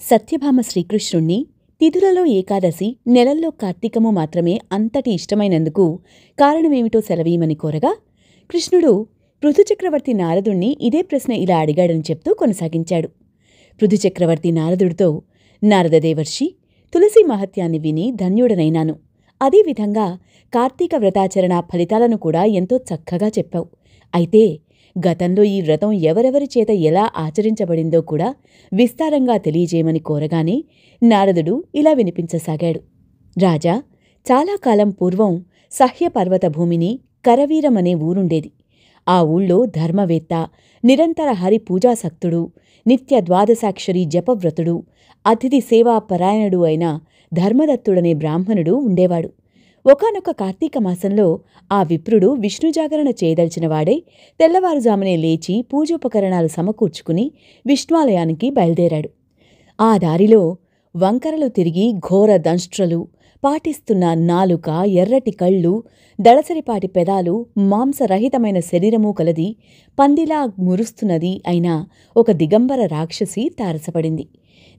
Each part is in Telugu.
సత్యభామ శ్రీకృష్ణుణ్ణి తిథులలో ఏకాదశి, నెలల్లో కార్తీకము మాత్రమే అంతటి ఇష్టమైనందుకు కారణమేమిటో సెలవీయమని కోరగా, కృష్ణుడు పృథుచక్రవర్తి నారదుణ్ణి ఇదే ప్రశ్న ఇలా అడిగాడని చెప్తూ కొనసాగించాడు. పృథుచక్రవర్తి నారదుడితో, నారదదేవర్షి, తులసి మహత్యాన్ని విని ధన్యుడనైనాను. అదేవిధంగా కార్తీక వ్రతాచరణ ఫలితాలను కూడా ఎంతో చక్కగా చెప్పావు. అయితే గతంలో ఈ వ్రతం ఎవరెవరి చేత ఎలా ఆచరించబడిందో కూడా విస్తారంగా తెలియజేయమని కోరగానే నారదుడు ఇలా వినిపించసాగాడు. రాజా, చాలా కాలం పూర్వం సహ్యపర్వత భూమిని కరవీరమనే ఊరుండేది. ఆ ఊళ్ళో ధర్మవేత్త, నిరంతర హరి పూజాసక్తుడు, నిత్య ద్వాదశాక్షరి జపవ్రతుడు, అతిథి సేవాపరాయణుడు అయిన ధర్మదత్తుడనే బ్రాహ్మణుడు ఉండేవాడు. ఒకానొక కార్తీక మాసంలో ఆ విప్రుడు విష్ణుజాగరణ చేయదలిచినవాడై తెల్లవారుజామునే లేచి పూజోపకరణాలు సమకూర్చుకుని విష్ణువాలయానికి బయలుదేరాడు. ఆ దారిలో వంకరలు తిరిగి ఘోర దంష్ట్రలు, పాటిస్తున్న నాలుక, ఎర్రటి కళ్ళు, దళసరిపాటి పెదాలు, మాంసరహితమైన శరీరమూ కలది, పందిలా మురుస్తున్నది అయిన ఒక దిగంబర రాక్షసి తారసపడింది.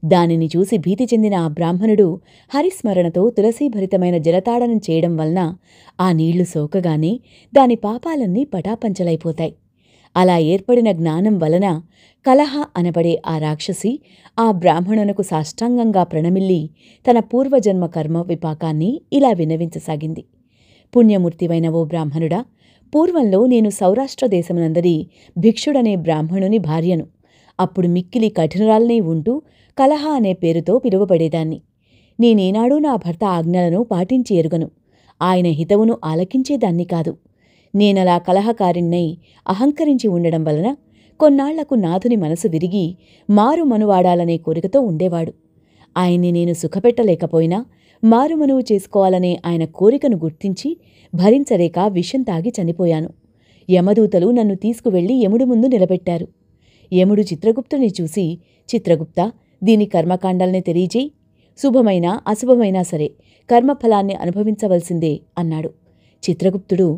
దానిని చూసి భీతి చెందిన ఆ బ్రాహ్మణుడు హరిస్మరణతో తులసీభరితమైన జలతాడనం చేయడం వలన ఆ నీళ్లు సోకగానే దాని పాపాలన్నీ పటాపంచలైపోతాయి. అలా ఏర్పడిన జ్ఞానం వలన కలహ అనబడే ఆ రాక్షసి ఆ బ్రాహ్మణునకు సాష్టాంగంగా ప్రణమిల్లి తన పూర్వజన్మ కర్మ విపాకాన్ని ఇలా విన్నవించసాగింది. పుణ్యమూర్తివైన ఓ బ్రాహ్మణుడా, పూర్వంలో నేను సౌరాష్ట్ర దేశమునందరి భిక్షుడనే బ్రాహ్మణుని భార్యను. అప్పుడు మిక్కిలి కఠినరాల్నే ఉంటూ కలహ అనే పేరుతో పిలువబడేదాన్ని. నేనేనాడూ నా భర్త ఆజ్ఞలను పాటించి ఎరుగను. ఆయన హితవును ఆలకించేదాన్ని కాదు. నేనలా కలహకారిణ్ణై అహంకరించి ఉండడం వలన కొన్నాళ్లకు నాథుని మనసు విరిగి మారుమనువాడాలనే కోరికతో ఉండేవాడు. ఆయన్ని నేను సుఖపెట్టలేకపోయినా మారుమనువు చేసుకోవాలనే ఆయన కోరికను గుర్తించి భరించలేక విషం తాగి చనిపోయాను. యమదూతలు నన్ను తీసుకువెళ్లి యముడి ముందు నిలబెట్టారు. యముడు చిత్రగుప్తుని చూసి, చిత్రగుప్త, దీని కర్మకాండాల్ని తెలియజేయి. శుభమైనా అశుభమైనా సరే కర్మఫలాన్ని అనుభవించవలసిందే అన్నాడు. చిత్రగుప్తుడు,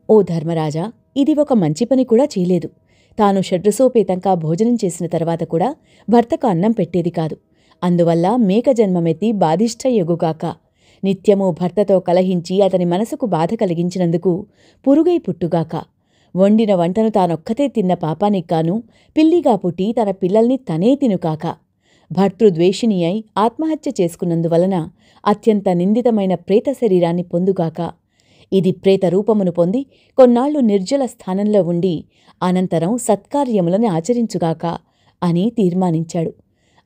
ఓ ధర్మరాజా, ఇది ఒక మంచి పని కూడా చేయలేదు. తాను షడ్రసోపేతంగా భోజనం చేసిన తర్వాత కూడా భర్తకు అన్నం పెట్టేది కాదు. అందువల్ల మేక జన్మమెత్తి బాధిష్ఠయ్యగుగాక. నిత్యమూ భర్తతో కలహించి అతని మనసుకు బాధ కలిగించినందుకు పురుగై పుట్టుగాక. వండిన వంటను తానొక్కతే తిన్న పాపానిక్కాను పిల్లిగా పుట్టి తన పిల్లల్ని తనే తినుకాక. భర్తృద్వేషిణి అయి ఆత్మహత్య చేసుకున్నందువలన అత్యంత నిందితమైన ప్రేత శరీరాన్ని పొందుగాక. ఇది ప్రేత రూపమును పొంది కొన్నాళ్లు నిర్జల స్థానంలో ఉండి అనంతరం సత్కార్యములను ఆచరించుగాక అని తీర్మానించాడు.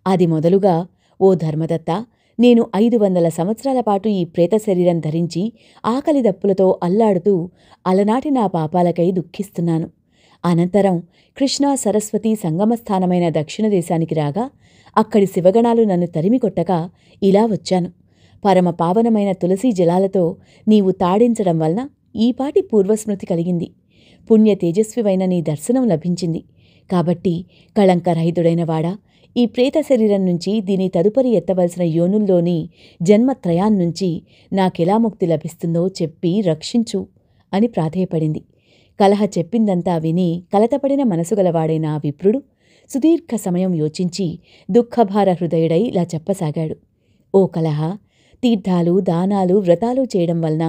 అది మొదలుగా, ఓ ధర్మదత్త, నేను 500 సంవత్సరాల పాటు ఈ ప్రేత శరీరం ధరించి ఆకలి దప్పులతో అల్లాడుతూ అలనాటి నా పాపాలకై దుఃఖిస్తున్నాను. అనంతరం కృష్ణా సరస్వతి సంగమస్థానమైన దక్షిణ దేశానికి రాగా అక్కడి శివగణాలు నన్ను తరిమికొట్టక ఇలా వచ్చాను. పరమ పావనమైన తులసీ జలాలతో నీవు తాడించడం వలన ఈపాటి పూర్వస్మృతి కలిగింది. పుణ్య తేజస్వివైన నీ దర్శనం లభించింది. కాబట్టి కళంకరహితుడైన వాడా, ఈ ప్రేత శరీరం నుంచి దీని తదుపరి ఎత్తవలసిన యోనుల్లోని జన్మత్రయాన్నుంచి నాకెలా ముక్తి లభిస్తుందో చెప్పి రక్షించు అని ప్రాధేయపడింది. కలహ చెప్పిందంతా విని కలతపడిన మనసుగలవాడైన ఆ విప్రుడు సుదీర్ఘ సమయం యోచించి దుఃఖభార హృదయుడై ఇలా చెప్పసాగాడు. ఓ కలహ, తీర్థాలు, దానాలు, వ్రతాలు చేయడం వలన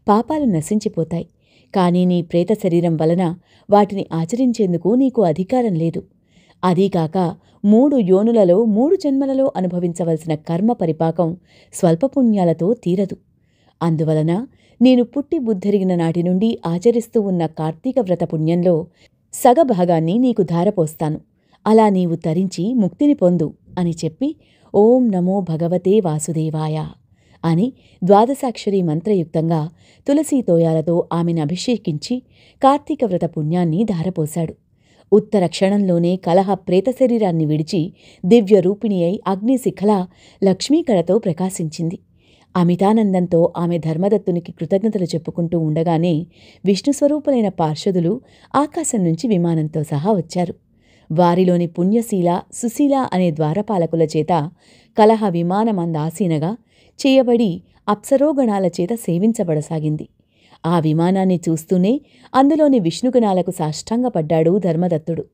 పాపాలు నశించిపోతాయి. కానీ నీ ప్రేత శరీరం వలన వాటిని ఆచరించేందుకు నీకు అధికారం లేదు. అదీకాక 3 యోనులలో 3 జన్మలలో అనుభవించవలసిన కర్మ పరిపాకం స్వల్పపుణ్యాలతో తీరదు. అందువలన నేను పుట్టి బుద్ధెరిగిన నాటి నుండి ఆచరిస్తూ ఉన్న కార్తీక వ్రత పుణ్యంలో సగభాగాన్ని నీకు ధారపోస్తాను. అలా నీవు తరించి ముక్తిని పొందు అని చెప్పి ఓం నమో భగవతే వాసుదేవాయ అని ద్వాదశాక్షరి మంత్రయుక్తంగా తులసీ తోయాలతో ఆమెను అభిషేకించి కార్తీక వ్రత పుణ్యాన్ని ధారపోశాడు. ఉత్తర క్షణంలోనే కలహ ప్రేత శరీరాన్ని విడిచి దివ్య రూపిణి అయి అగ్నిశిఖలా లక్ష్మీకళతో ప్రకాశించింది. అమితానందంతో ఆమె ధర్మదత్తునికి కృతజ్ఞతలు చెప్పుకుంటూ ఉండగానే విష్ణుస్వరూపులైన పార్షదులు ఆకాశం నుంచి విమానంతో సహా వచ్చారు. వారిలోని పుణ్యశీల, సుశీల అనే ద్వారపాలకుల చేత కలహ విమానమందాసీనగా చేయబడి అప్సరోగణాల చేత సేవించబడసాగింది. ఆ విమానాన్ని చూస్తూనే అందులోని విష్ణుగణాలకు సాష్టాంగపడ్డాడు ధర్మదత్తుడు.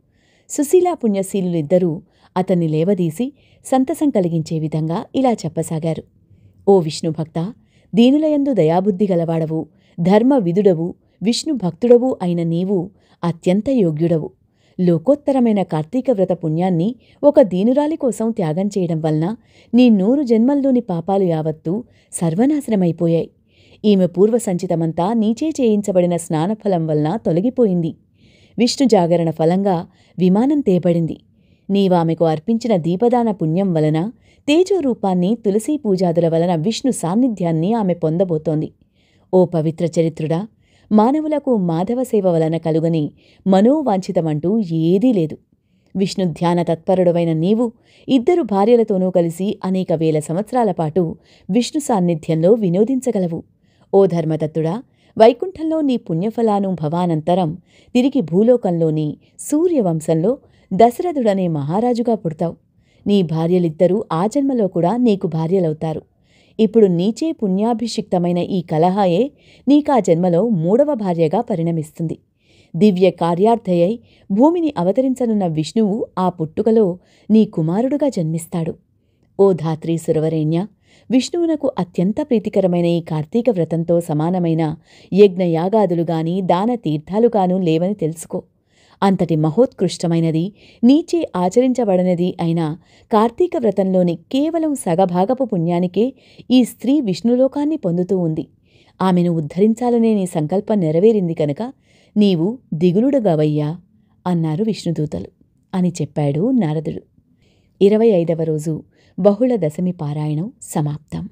సుశీలా పుణ్యశీలులిద్దరూ అతన్ని లేవదీసి సంతసం కలిగించే విధంగా ఇలా చెప్పసాగారు. ఓ విష్ణుభక్త, దీనులయందు దయాబుద్ధి గలవాడవు, ధర్మ విదుడవు, విష్ణు భక్తుడవు అయిన నీవు అత్యంత యోగ్యుడవు. లోకోత్తరమైన కార్తీక వ్రత పుణ్యాన్ని ఒక దీనురాలి కోసం త్యాగం చేయడం వలన నీ 100 జన్మల్లోని పాపాలు యావత్తూ సర్వనాశనమైపోయాయి. ఈమె పూర్వ సంచితమంతా నీచే చేయించబడిన స్నానఫలం వలన తొలగిపోయింది. విష్ణు జాగరణ ఫలంగా విమానం తేబడింది. నీవామెకు అర్పించిన దీపదాన పుణ్యం వలన తేజోరూపాన్ని, తులసీ పూజాదుల వలన విష్ణు సాన్నిధ్యాన్ని ఆమె పొందబోతోంది. ఓ పవిత్ర చరిత్రుడా, మానవులకు మాధవ సేవ వలన కలుగని మనోవాంఛితమంటూ ఏదీ లేదు. విష్ణు ధ్యాన తత్పరుడవైన నీవు 2 భార్యలతోనూ కలిసి అనేక వేల సంవత్సరాల పాటు విష్ణు సాన్నిధ్యంలో వినోదించగలవు. ఓ ధర్మదత్తుడా, వైకుంఠంలో నీ పుణ్యఫలానుభవానంతరం తిరిగి భూలోకంలోని సూర్యవంశంలో దశరథుడనే మహారాజుగా పుడతావు. నీ భార్యలిద్దరూ ఆ జన్మలో కూడా నీకు భార్యలవుతారు. ఇప్పుడు నీచే పుణ్యాభిషిక్తమైన ఈ కలహాయే నీకా జన్మలో 3వ భార్యగా పరిణమిస్తుంది. దివ్య కార్యార్థయై భూమిని అవతరించనున్న విష్ణువు ఆ పుట్టుకలో నీ కుమారుడుగా జన్మిస్తాడు. ఓ ధాత్రీ సురవరేణ్య, విష్ణువునకు అత్యంత ప్రీతికరమైన ఈ కార్తీక వ్రతంతో సమానమైన యజ్ఞయాగాదులుగాని దాన తీర్థాలుగాను లేవని తెలుసుకో. అంతటి మహోత్కృష్టమైనది, నీచే ఆచరించబడనిది అయిన కార్తీక వ్రతంలోని కేవలం సగభాగపు పుణ్యానికే ఈ స్త్రీ విష్ణులోకాన్ని పొందుతూ ఉంది. ఆమెను ఉద్ధరించాలనే నీ సంకల్పం నెరవేరింది కనుక నీవు దిగులుడగవయ్యా అన్నారు విష్ణుదూతలు అని చెప్పాడు నారదుడు. 25వ రోజు బహుళ దశమి పారాయణం సమాప్తం.